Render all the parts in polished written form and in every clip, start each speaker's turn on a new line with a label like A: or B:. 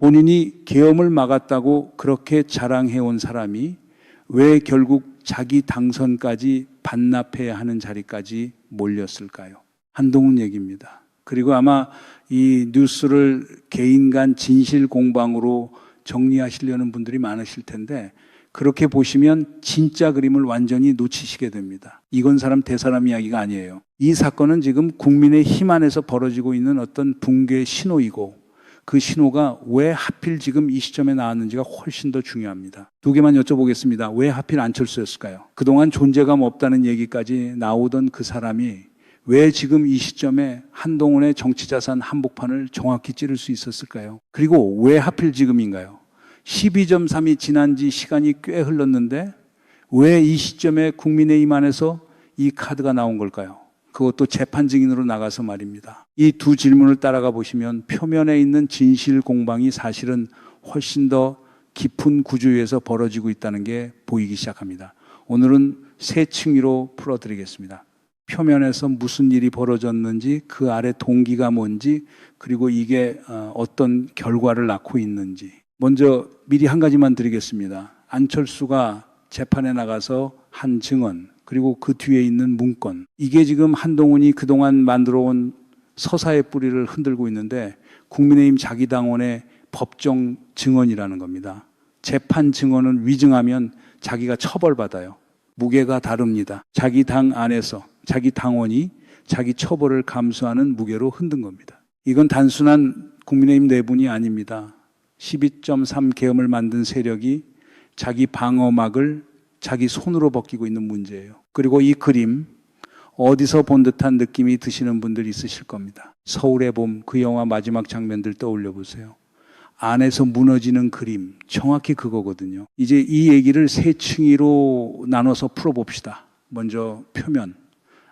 A: 본인이 계엄을 막았다고 그렇게 자랑해온 사람이 왜 결국 자기 당선까지 반납해야 하는 자리까지 몰렸을까요? 한동훈 얘기입니다. 그리고 아마 이 뉴스를 개인 간 진실 공방으로 정리하시려는 분들이 많으실 텐데 그렇게 보시면 진짜 그림을 완전히 놓치시게 됩니다. 이건사람 대사람 이야기가 아니에요. 이 사건은 지금 국민의 힘 안에서 벌어지고 있는 어떤 붕괴의 신호이고 그 신호가 왜 하필 지금 이 시점에 나왔는지가 훨씬 더 중요합니다. 두 개만 여쭤보겠습니다. 왜 하필 안철수였을까요? 그동안 존재감 없다는 얘기까지 나오던 그 사람이 왜 지금 이 시점에 한동훈의 정치자산 한복판을 정확히 찌를 수 있었을까요? 그리고 왜 하필 지금인가요? 12.3이 지난 지 시간이 꽤 흘렀는데 왜 이 시점에 국민의힘 안에서 이 카드가 나온 걸까요? 그것도 재판 증인으로 나가서 말입니다. 이 두 질문을 따라가 보시면 표면에 있는 진실 공방이 사실은 훨씬 더 깊은 구조에서 벌어지고 있다는 게 보이기 시작합니다. 오늘은 세 층위로 풀어드리겠습니다. 표면에서 무슨 일이 벌어졌는지, 그 아래 동기가 뭔지, 그리고 이게 어떤 결과를 낳고 있는지. 먼저 미리 한 가지만 드리겠습니다. 안철수가 재판에 나가서 한 증언, 그리고 그 뒤에 있는 문건. 이게 지금 한동훈이 그동안 만들어온 서사의 뿌리를 흔들고 있는데 국민의힘 자기 당원의 법정 증언이라는 겁니다. 재판 증언은 위증하면 자기가 처벌받아요. 무게가 다릅니다. 자기 당 안에서 자기 당원이 자기 처벌을 감수하는 무게로 흔든 겁니다. 이건 단순한 국민의힘 내분이 아닙니다. 12.3 계엄을 만든 세력이 자기 방어막을 자기 손으로 벗기고 있는 문제예요. 그리고 이 그림 어디서 본 듯한 느낌이 드시는 분들이 있으실 겁니다. 서울의 봄, 그 영화 마지막 장면들 떠올려 보세요. 안에서 무너지는 그림, 정확히 그거거든요. 이제 이 얘기를 세 층위로 나눠서 풀어봅시다. 먼저 표면,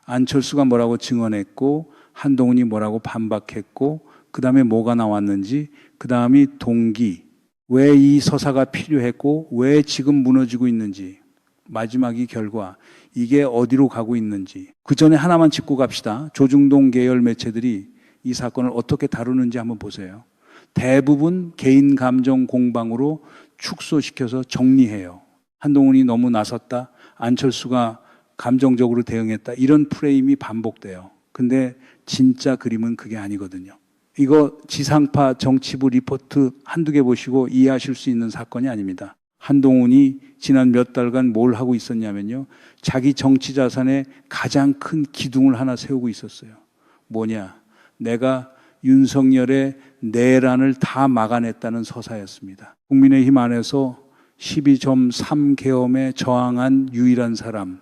A: 안철수가 뭐라고 증언했고 한동훈이 뭐라고 반박했고 그 다음에 뭐가 나왔는지, 그 다음이 동기, 왜 이 서사가 필요했고 왜 지금 무너지고 있는지, 마지막이 결과, 이게 어디로 가고 있는지. 그 전에 하나만 짚고 갑시다. 조중동 계열 매체들이 이 사건을 어떻게 다루는지 한번 보세요. 대부분 개인 감정 공방으로 축소시켜서 정리해요. 한동훈이 너무 나섰다, 안철수가 감정적으로 대응했다, 이런 프레임이 반복돼요. 근데 진짜 그림은 그게 아니거든요. 이거 지상파 정치부 리포트 한두 개 보시고 이해하실 수 있는 사건이 아닙니다. 한동훈이 지난 몇 달간 뭘 하고 있었냐면요, 자기 정치 자산의 가장 큰 기둥을 하나 세우고 있었어요. 뭐냐? 내가 윤석열의 내란을 다 막아냈다는 서사였습니다. 국민의힘 안에서 12.3 계엄에 저항한 유일한 사람,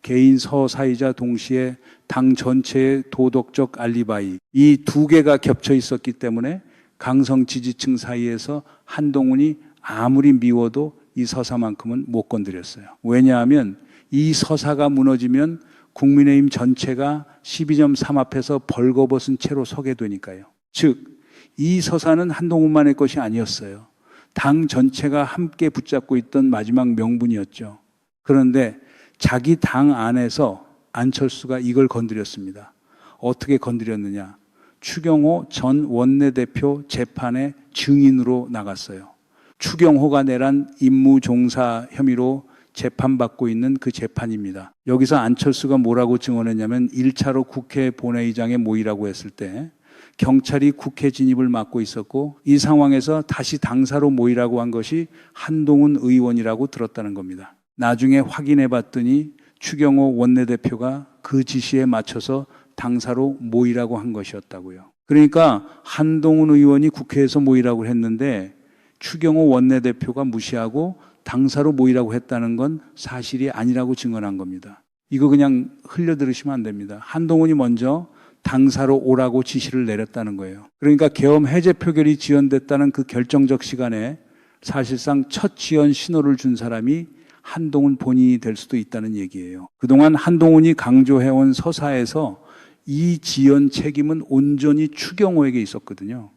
A: 개인 서사이자 동시에 당 전체의 도덕적 알리바이, 이 두 개가 겹쳐 있었기 때문에 강성 지지층 사이에서 한동훈이 아무리 미워도 이 서사만큼은 못 건드렸어요. 왜냐하면 이 서사가 무너지면 국민의힘 전체가 12.3 앞에서 벌거벗은 채로 서게 되니까요. 즉, 이 서사는 한동훈만의 것이 아니었어요. 당 전체가 함께 붙잡고 있던 마지막 명분이었죠. 그런데 자기 당 안에서 안철수가 이걸 건드렸습니다. 어떻게 건드렸느냐? 추경호 전 원내대표 재판의 증인으로 나갔어요. 추경호가 내란 임무종사 혐의로 재판받고 있는 그 재판입니다. 여기서 안철수가 뭐라고 증언했냐면 1차로 국회 본회의장에 모이라고 했을 때 경찰이 국회 진입을 막고 있었고 이 상황에서 다시 당사로 모이라고 한 것이 한동훈 의원이라고 들었다는 겁니다. 나중에 확인해 봤더니 추경호 원내대표가 그 지시에 맞춰서 당사로 모이라고 한 것이었다고요. 그러니까 한동훈 의원이 국회에서 모이라고 했는데 추경호 원내대표가 무시하고 당사로 모이라고 했다는 건 사실이 아니라고 증언한 겁니다. 이거 그냥 흘려들으시면 안 됩니다. 한동훈이 먼저 당사로 오라고 지시를 내렸다는 거예요. 그러니까 계엄 해제 표결이 지연됐다는 그 결정적 시간에 사실상 첫 지연 신호를 준 사람이 한동훈 본인이 될 수도 있다는 얘기예요. 그동안 한동훈이 강조해온 서사에서 이 지연 책임은 온전히 추경호에게 있었거든요.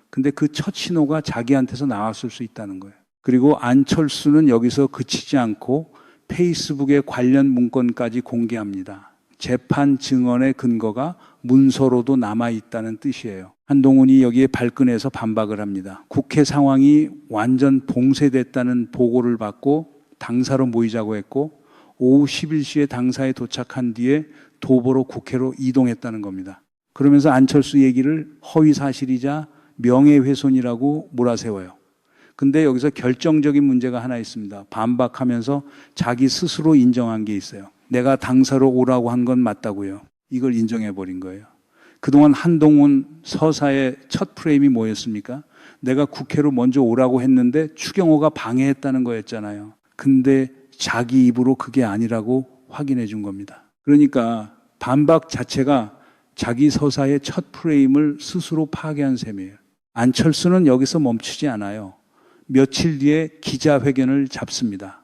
A: 근데 그 첫 신호가 자기한테서 나왔을 수 있다는 거예요. 그리고 안철수는 여기서 그치지 않고 페이스북의 관련 문건까지 공개합니다. 재판 증언의 근거가 문서로도 남아있다는 뜻이에요. 한동훈이 여기에 발끈해서 반박을 합니다. 국회 상황이 완전 봉쇄됐다는 보고를 받고 당사로 모이자고 했고 오후 11시에 당사에 도착한 뒤에 도보로 국회로 이동했다는 겁니다. 그러면서 안철수 얘기를 허위사실이자 명예훼손이라고 몰아세워요. 근데 여기서 결정적인 문제가 하나 있습니다. 반박하면서 자기 스스로 인정한 게 있어요. 내가 당사로 오라고 한 건 맞다고요. 이걸 인정해버린 거예요. 그동안 한동훈 서사의 첫 프레임이 뭐였습니까? 내가 국회로 먼저 오라고 했는데 추경호가 방해했다는 거였잖아요. 근데 자기 입으로 그게 아니라고 확인해 준 겁니다. 그러니까 반박 자체가 자기 서사의 첫 프레임을 스스로 파괴한 셈이에요. 안철수는 여기서 멈추지 않아요. 며칠 뒤에 기자회견을 잡습니다.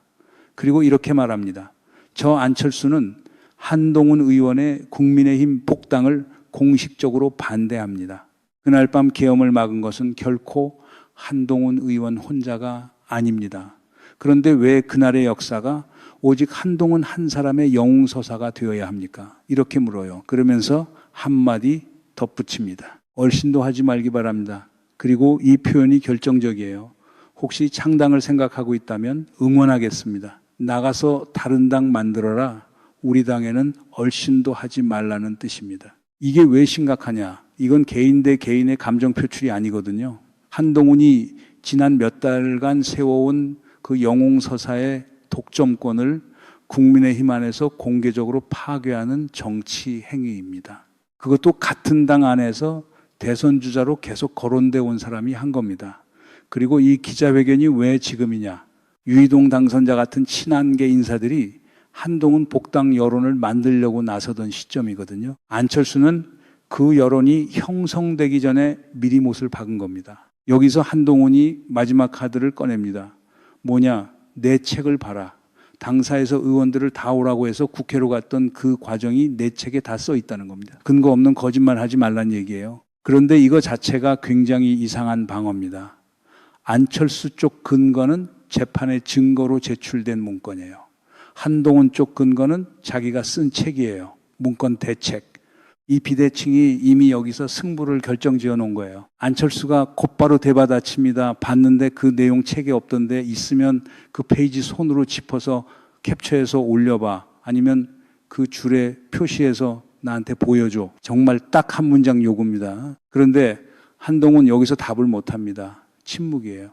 A: 그리고 이렇게 말합니다. 저 안철수는 한동훈 의원의 국민의힘 복당을 공식적으로 반대합니다. 그날 밤 계엄을 막은 것은 결코 한동훈 의원 혼자가 아닙니다. 그런데 왜 그날의 역사가 오직 한동훈 한 사람의 영웅서사가 되어야 합니까? 이렇게 물어요. 그러면서 한마디 덧붙입니다. 얼씬도 하지 말기 바랍니다. 그리고 이 표현이 결정적이에요. 혹시 창당을 생각하고 있다면 응원하겠습니다. 나가서 다른 당 만들어라. 우리 당에는 얼씬도 하지 말라는 뜻입니다. 이게 왜 심각하냐? 이건 개인 대 개인의 감정 표출이 아니거든요. 한동훈이 지난 몇 달간 세워온 그 영웅서사의 독점권을 국민의힘 안에서 공개적으로 파괴하는 정치 행위입니다. 그것도 같은 당 안에서 대선 주자로 계속 거론돼 온 사람이 한 겁니다. 그리고 이 기자회견이 왜 지금이냐? 유이동 당선자 같은 친한계 인사들이 한동훈 복당 여론을 만들려고 나서던 시점이거든요. 안철수는 그 여론이 형성되기 전에 미리 못을 박은 겁니다. 여기서 한동훈이 마지막 카드를 꺼냅니다. 뭐냐? 내 책을 봐라. 당사에서 의원들을 다 오라고 해서 국회로 갔던 그 과정이 내 책에 다 써 있다는 겁니다. 근거 없는 거짓말 하지 말란 얘기예요. 그런데 이거 자체가 굉장히 이상한 방어입니다. 안철수 쪽 근거는 재판의 증거로 제출된 문건이에요. 한동훈 쪽 근거는 자기가 쓴 책이에요. 문건 대책. 이 비대칭이 이미 여기서 승부를 결정지어 놓은 거예요. 안철수가 곧바로 대받아칩니다. 봤는데 그 내용 책에 없던데 있으면 그 페이지 손으로 짚어서 캡처해서 올려봐. 아니면 그 줄에 표시해서 나한테 보여줘. 정말 딱 한 문장 요구입니다. 그런데 한동훈 여기서 답을 못합니다. 침묵이에요.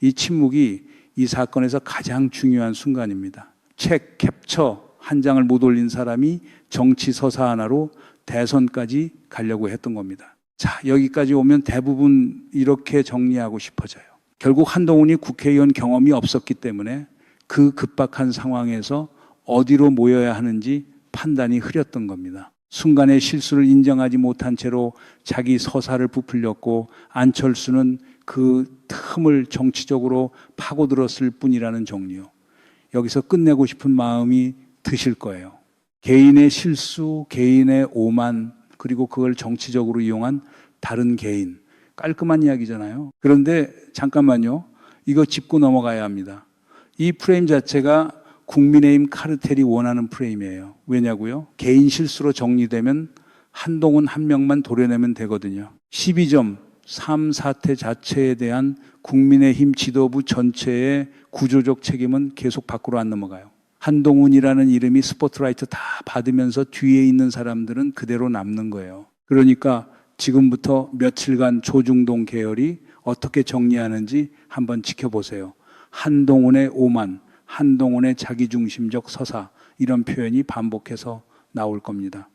A: 이 침묵이 이 사건에서 가장 중요한 순간입니다. 책 캡처 한 장을 못 올린 사람이 정치 서사 하나로 대선까지 가려고 했던 겁니다. 자, 여기까지 오면 대부분 이렇게 정리하고 싶어져요. 결국 한동훈이 국회의원 경험이 없었기 때문에 그 급박한 상황에서 어디로 모여야 하는지 판단이 흐렸던 겁니다. 순간의 실수를 인정하지 못한 채로 자기 서사를 부풀렸고 안철수는 그 틈을 정치적으로 파고들었을 뿐이라는 정리요. 여기서 끝내고 싶은 마음이 드실 거예요. 개인의 실수, 개인의 오만, 그리고 그걸 정치적으로 이용한 다른 개인. 깔끔한 이야기잖아요. 그런데 잠깐만요. 이거 짚고 넘어가야 합니다. 이 프레임 자체가 국민의힘 카르텔이 원하는 프레임이에요. 왜냐고요? 개인 실수로 정리되면 한동훈 한 명만 도려내면 되거든요. 12점, 3사태 자체에 대한 국민의힘 지도부 전체의 구조적 책임은 계속 밖으로 안 넘어가요. 한동훈이라는 이름이 스포트라이트 다 받으면서 뒤에 있는 사람들은 그대로 남는 거예요. 그러니까 지금부터 며칠간 조중동 계열이 어떻게 정리하는지 한번 지켜보세요. 한동훈의 오만, 한동훈의 자기중심적 서사, 이런 표현이 반복해서 나올 겁니다.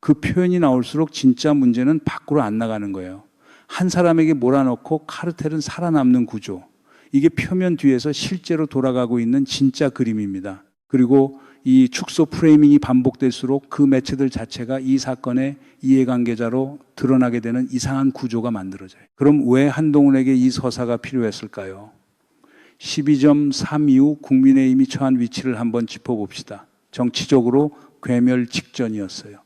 A: 그 표현이 나올수록 진짜 문제는 밖으로 안 나가는 거예요. 한 사람에게 몰아넣고 카르텔은 살아남는 구조. 이게 표면 뒤에서 실제로 돌아가고 있는 진짜 그림입니다. 그리고 이 축소 프레이밍이 반복될수록 그 매체들 자체가 이 사건의 이해관계자로 드러나게 되는 이상한 구조가 만들어져요. 그럼 왜 한동훈에게 이 서사가 필요했을까요? 12.3 이후 국민의힘이 처한 위치를 한번 짚어봅시다. 정치적으로 괴멸 직전이었어요.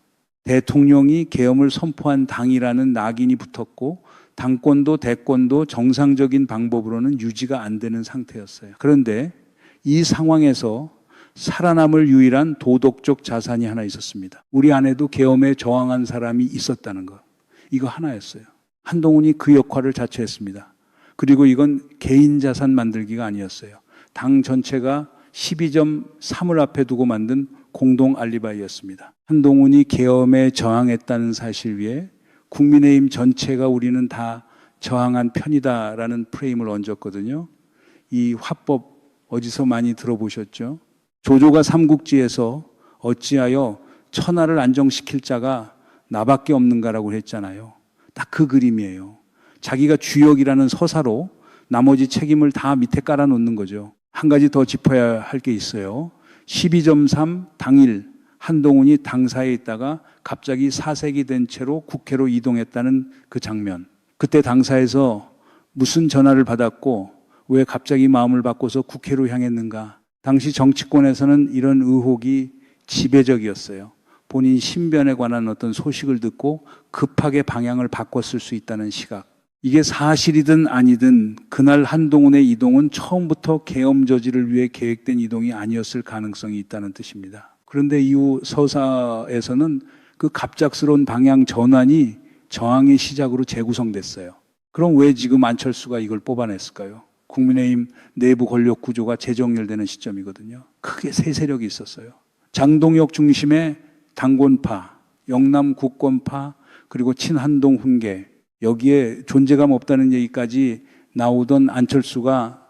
A: 대통령이 계엄을 선포한 당이라는 낙인이 붙었고 당권도 대권도 정상적인 방법으로는 유지가 안 되는 상태였어요. 그런데 이 상황에서 살아남을 유일한 도덕적 자산이 하나 있었습니다. 우리 안에도 계엄에 저항한 사람이 있었다는 거. 이거 하나였어요. 한동훈이 그 역할을 자처했습니다. 그리고 이건 개인 자산 만들기가 아니었어요. 당 전체가 12.3을 앞에 두고 만든 공동 알리바이였습니다. 한동훈이 계엄에 저항했다는 사실 위에 국민의힘 전체가 우리는 다 저항한 편이다라는 프레임을 얹었거든요. 이 화법 어디서 많이 들어보셨죠? 조조가 삼국지에서 어찌하여 천하를 안정시킬 자가 나밖에 없는가라고 했잖아요. 딱 그 그림이에요. 자기가 주역이라는 서사로 나머지 책임을 다 밑에 깔아놓는 거죠. 한 가지 더 짚어야 할 게 있어요. 12.3 당일 한동훈이 당사에 있다가 갑자기 사색이 된 채로 국회로 이동했다는 그 장면. 그때 당사에서 무슨 전화를 받았고 왜 갑자기 마음을 바꿔서 국회로 향했는가. 당시 정치권에서는 이런 의혹이 지배적이었어요. 본인 신변에 관한 어떤 소식을 듣고 급하게 방향을 바꿨을 수 있다는 시각. 이게 사실이든 아니든 그날 한동훈의 이동은 처음부터 계엄 저지를 위해 계획된 이동이 아니었을 가능성이 있다는 뜻입니다. 그런데 이후 서사에서는 그 갑작스러운 방향 전환이 저항의 시작으로 재구성됐어요. 그럼 왜 지금 안철수가 이걸 뽑아냈을까요? 국민의힘 내부 권력 구조가 재정렬되는 시점이거든요. 크게 세 세력이 있었어요. 장동혁 중심의 당권파, 영남 국권파, 그리고 친한동 훈계. 여기에 존재감 없다는 얘기까지 나오던 안철수가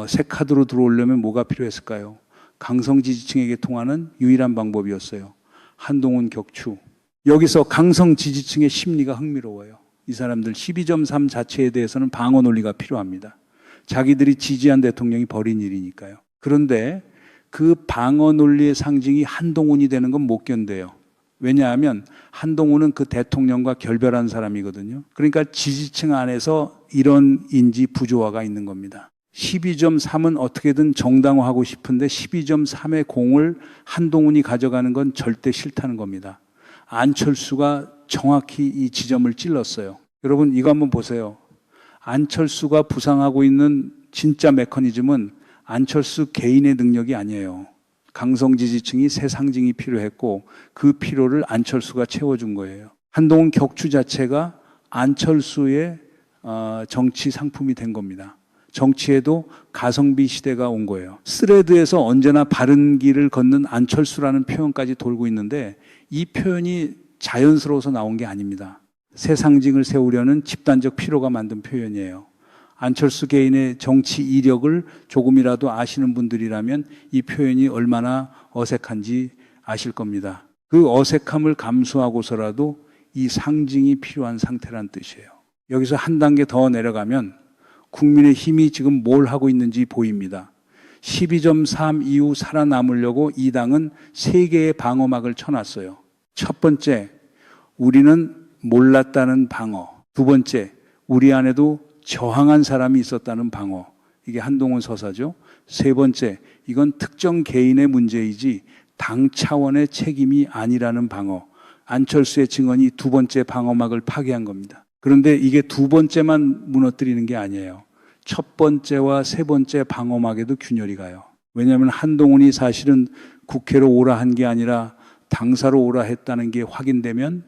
A: 새 카드로 들어오려면 뭐가 필요했을까요? 강성 지지층에게 통하는 유일한 방법이었어요. 한동훈 격추. 여기서 강성 지지층의 심리가 흥미로워요. 이 사람들 12.3 자체에 대해서는 방어 논리가 필요합니다. 자기들이 지지한 대통령이 벌인 일이니까요. 그런데 그 방어 논리의 상징이 한동훈이 되는 건 못 견뎌요. 왜냐하면 한동훈은 그 대통령과 결별한 사람이거든요. 그러니까 지지층 안에서 이런 인지 부조화가 있는 겁니다. 12.3은 어떻게든 정당화하고 싶은데 12.3의 공을 한동훈이 가져가는 건 절대 싫다는 겁니다. 안철수가 정확히 이 지점을 찔렀어요. 여러분 이거 한번 보세요. 안철수가 부상하고 있는 진짜 메커니즘은 안철수 개인의 능력이 아니에요. 강성 지지층이 새 상징이 필요했고 그 필요를 안철수가 채워준 거예요. 한동훈 격추 자체가 안철수의 정치 상품이 된 겁니다. 정치에도 가성비 시대가 온 거예요. 스레드에서 언제나 바른 길을 걷는 안철수라는 표현까지 돌고 있는데 이 표현이 자연스러워서 나온 게 아닙니다. 새 상징을 세우려는 집단적 필요가 만든 표현이에요. 안철수 개인의 정치 이력을 조금이라도 아시는 분들이라면 이 표현이 얼마나 어색한지 아실 겁니다. 그 어색함을 감수하고서라도 이 상징이 필요한 상태란 뜻이에요. 여기서 한 단계 더 내려가면 국민의 힘이 지금 뭘 하고 있는지 보입니다. 12.3 이후 살아남으려고 이 당은 세 개의 방어막을 쳐놨어요. 첫 번째, 우리는 몰랐다는 방어. 두 번째, 우리 안에도 저항한 사람이 있었다는 방어. 이게 한동훈 서사죠. 세 번째, 이건 특정 개인의 문제이지 당 차원의 책임이 아니라는 방어. 안철수의 증언이 두 번째 방어막을 파괴한 겁니다. 그런데 이게 두 번째만 무너뜨리는 게 아니에요. 첫 번째와 세 번째 방어막에도 균열이 가요. 왜냐하면 한동훈이 사실은 국회로 오라 한 게 아니라 당사로 오라 했다는 게 확인되면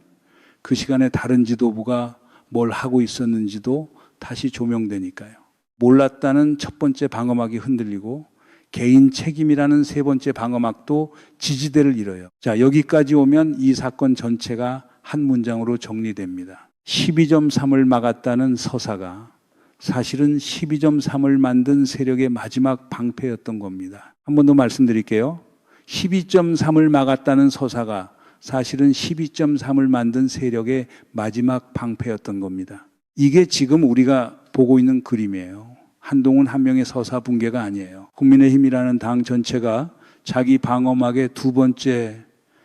A: 그 시간에 다른 지도부가 뭘 하고 있었는지도 다시 조명되니까요. 몰랐다는 첫 번째 방어막이 흔들리고 개인 책임이라는 세 번째 방어막도 지지대를 잃어요. 자, 여기까지 오면 이 사건 전체가 한 문장으로 정리됩니다. 12.3을 막았다는 서사가 사실은 12.3을 만든 세력의 마지막 방패였던 겁니다. 한 번 더 말씀드릴게요. 12.3을 막았다는 서사가 사실은 12.3을 만든 세력의 마지막 방패였던 겁니다. 이게 지금 우리가 보고 있는 그림이에요. 한동훈 한 명의 서사 붕괴가 아니에요. 국민의힘이라는 당 전체가 자기 방어막의 두 번째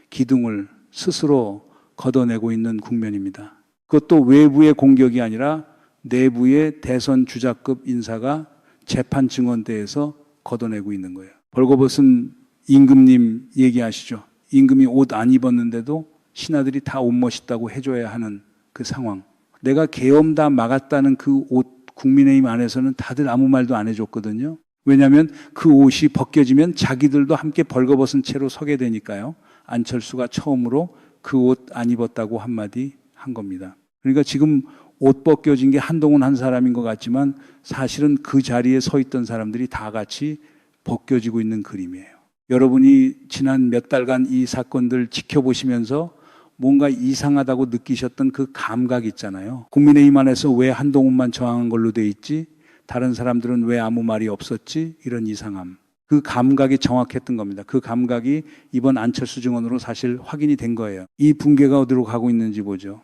A: 기둥을 스스로 걷어내고 있는 국면입니다. 그것도 외부의 공격이 아니라 내부의 대선 주자급 인사가 재판 증언대에서 걷어내고 있는 거예요. 벌거벗은 임금님 얘기하시죠. 임금이 옷 안 입었는데도 신하들이 다 옷 멋있다고 해줘야 하는 그 상황. 내가 계엄 다 막았다는 그 옷 국민의힘 안에서는 다들 아무 말도 안 해줬거든요. 왜냐하면 그 옷이 벗겨지면 자기들도 함께 벌거벗은 채로 서게 되니까요. 안철수가 처음으로 그 옷 안 입었다고 한마디 한 겁니다. 그러니까 지금 옷 벗겨진 게 한동훈 한 사람인 것 같지만 사실은 그 자리에 서 있던 사람들이 다 같이 벗겨지고 있는 그림이에요. 여러분이 지난 몇 달간 이 사건들 지켜보시면서 뭔가 이상하다고 느끼셨던 그 감각 있잖아요. 국민의힘 안에서 왜 한동훈만 저항한 걸로 돼 있지? 다른 사람들은 왜 아무 말이 없었지? 이런 이상함. 그 감각이 정확했던 겁니다. 그 감각이 이번 안철수 증언으로 사실 확인이 된 거예요. 이 붕괴가 어디로 가고 있는지 보죠.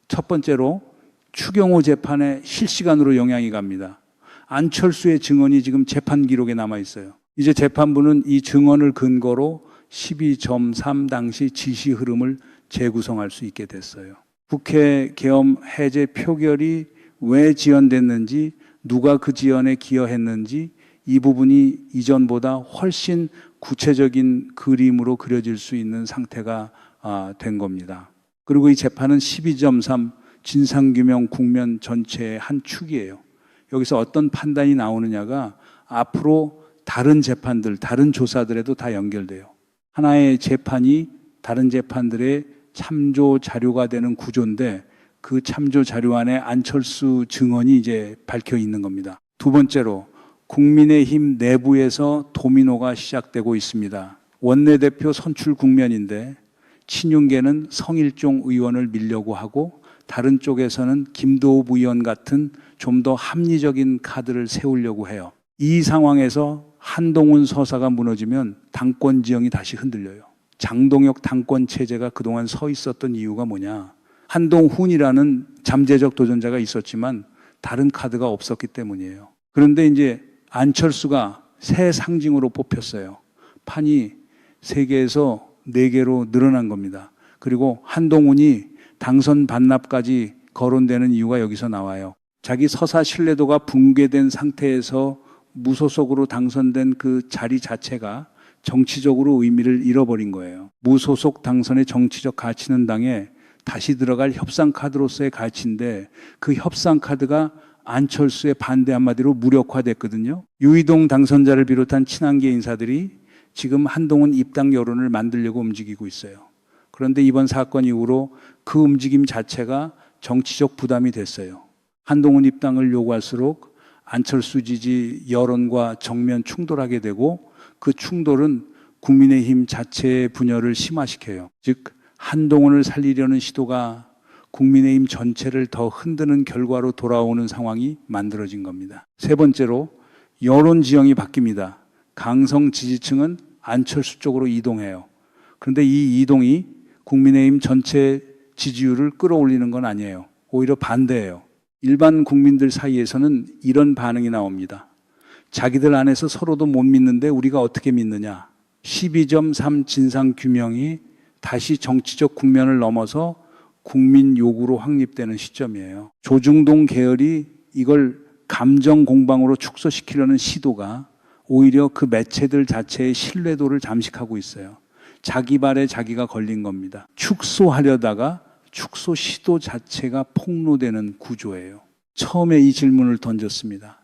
A: 첫 번째로 추경호 재판에 실시간으로 영향이 갑니다. 안철수의 증언이 지금 재판 기록에 남아 있어요. 이제 재판부는 이 증언을 근거로 12.3 당시 지시 흐름을 재구성할 수 있게 됐어요. 국회 계엄 해제 표결이 왜 지연됐는지, 누가 그 지연에 기여했는지 이 부분이 이전보다 훨씬 구체적인 그림으로 그려질 수 있는 상태가 된 겁니다. 그리고 이 재판은 12.3 진상규명 국면 전체의 한 축이에요. 여기서 어떤 판단이 나오느냐가 앞으로 다른 재판들, 다른 조사들에도 다 연결돼요. 하나의 재판이 다른 재판들의 참조 자료가 되는 구조인데 그 참조 자료 안에 안철수 증언이 이제 밝혀 있는 겁니다. 두 번째로 국민의힘 내부에서 도미노가 시작되고 있습니다. 원내대표 선출 국면인데 친윤계는 성일종 의원을 밀려고 하고 다른 쪽에서는 김도읍 의원 같은 좀 더 합리적인 카드를 세우려고 해요. 이 상황에서 한동훈 서사가 무너지면 당권 지형이 다시 흔들려요. 장동혁 당권 체제가 그동안 서 있었던 이유가 뭐냐? 한동훈이라는 잠재적 도전자가 있었지만 다른 카드가 없었기 때문이에요. 그런데 이제 안철수가 새 상징으로 뽑혔어요. 판이 3개에서 4개로 늘어난 겁니다. 그리고 한동훈이 당선 반납까지 거론되는 이유가 여기서 나와요. 자기 서사 신뢰도가 붕괴된 상태에서 무소속으로 당선된 그 자리 자체가 정치적으로 의미를 잃어버린 거예요. 무소속 당선의 정치적 가치는 당에 다시 들어갈 협상 카드로서의 가치인데 그 협상 카드가 안철수의 반대 한마디로 무력화됐거든요. 유이동 당선자를 비롯한 친한계 인사들이 지금 한동훈 입당 여론을 만들려고 움직이고 있어요. 그런데 이번 사건 이후로 그 움직임 자체가 정치적 부담이 됐어요. 한동훈 입당을 요구할수록 안철수 지지 여론과 정면 충돌하게 되고 그 충돌은 국민의힘 자체의 분열을 심화시켜요. 즉 한동훈을 살리려는 시도가 국민의힘 전체를 더 흔드는 결과로 돌아오는 상황이 만들어진 겁니다. 세 번째로 여론 지형이 바뀝니다. 강성 지지층은 안철수 쪽으로 이동해요. 그런데 이 이동이 국민의힘 전체 지지율을 끌어올리는 건 아니에요. 오히려 반대예요. 일반 국민들 사이에서는 이런 반응이 나옵니다. 자기들 안에서 서로도 못 믿는데 우리가 어떻게 믿느냐. 12.3 진상규명이 다시 정치적 국면을 넘어서 국민 요구로 확립되는 시점이에요. 조중동 계열이 이걸 감정 공방으로 축소시키려는 시도가 오히려 그 매체들 자체의 신뢰도를 잠식하고 있어요. 자기 발에 자기가 걸린 겁니다. 축소하려다가 축소 시도 자체가 폭로되는 구조예요. 처음에 이 질문을 던졌습니다.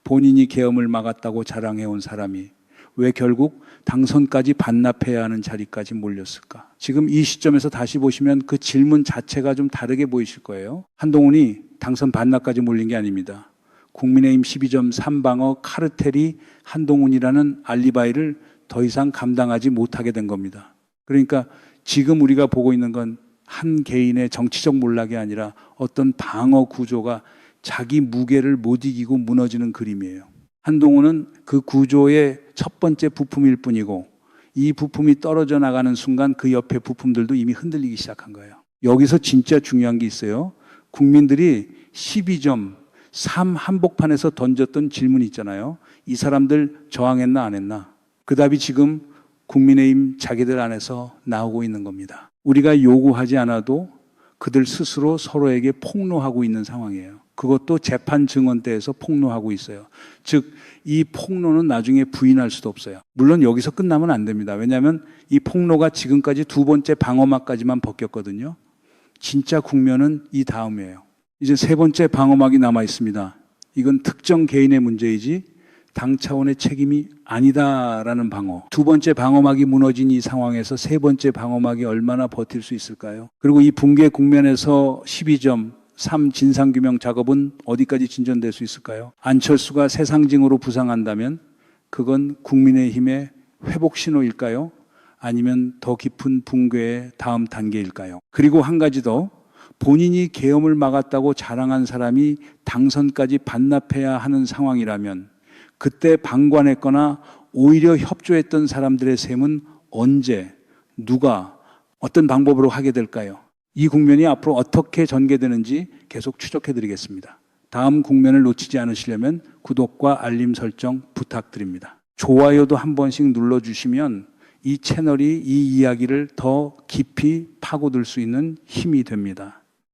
A: 본인이 계엄을 막았다고 자랑해온 사람이 왜 결국 당선까지 반납해야 하는 자리까지 몰렸을까? 지금 이 시점에서 다시 보시면 그 질문 자체가 좀 다르게 보이실 거예요. 한동훈이 당선 반납까지 몰린 게 아닙니다. 국민의힘 12.3 방어 카르텔이 한동훈이라는 알리바이를 더 이상 감당하지 못하게 된 겁니다. 그러니까 지금 우리가 보고 있는 건 한 개인의 정치적 몰락이 아니라 어떤 방어 구조가 자기 무게를 못 이기고 무너지는 그림이에요. 한동훈은 그 구조의 첫 번째 부품일 뿐이고 이 부품이 떨어져 나가는 순간 그 옆에 부품들도 이미 흔들리기 시작한 거예요. 여기서 진짜 중요한 게 있어요. 국민들이 12.3 한복판에서 던졌던 질문이 있잖아요. 이 사람들 저항했나 안 했나? 그 답이 지금 국민의힘 자기들 안에서 나오고 있는 겁니다. 우리가 요구하지 않아도 그들 스스로 서로에게 폭로하고 있는 상황이에요. 그것도 재판 증언대에서 폭로하고 있어요. 즉, 이 폭로는 나중에 부인할 수도 없어요. 물론 여기서 끝나면 안 됩니다. 왜냐하면 이 폭로가 지금까지 2번째 방어막까지만 벗겼거든요. 진짜 국면은 이 다음이에요. 이제 3번째 방어막이 남아 있습니다. 이건 특정 개인의 문제이지 당 차원의 책임이 아니다라는 방어. 두 번째 방어막이 무너진 이 상황에서 세 번째 방어막이 얼마나 버틸 수 있을까요? 그리고 이 붕괴 국면에서 12점 3 진상규명 작업은 어디까지 진전될 수 있을까요? 안철수가 새상징으로 부상한다면 그건 국민의힘의 회복 신호일까요? 아니면 더 깊은 붕괴의 다음 단계일까요? 그리고 한 가지 더, 본인이 계엄을 막았다고 자랑한 사람이 당선까지 반납해야 하는 상황이라면 그때 방관했거나 오히려 협조했던 사람들의 셈은 언제, 누가, 어떤 방법으로 하게 될까요? 이 국면이 앞으로 어떻게 전개되는지 계속 추적해드리겠습니다. 다음 국면을 놓치지 않으시려면 구독과 알림 설정 부탁드립니다. 좋아요도 한 번씩 눌러주시면 이 채널이 이 이야기를 더 깊이 파고들 수 있는 힘이 됩니다.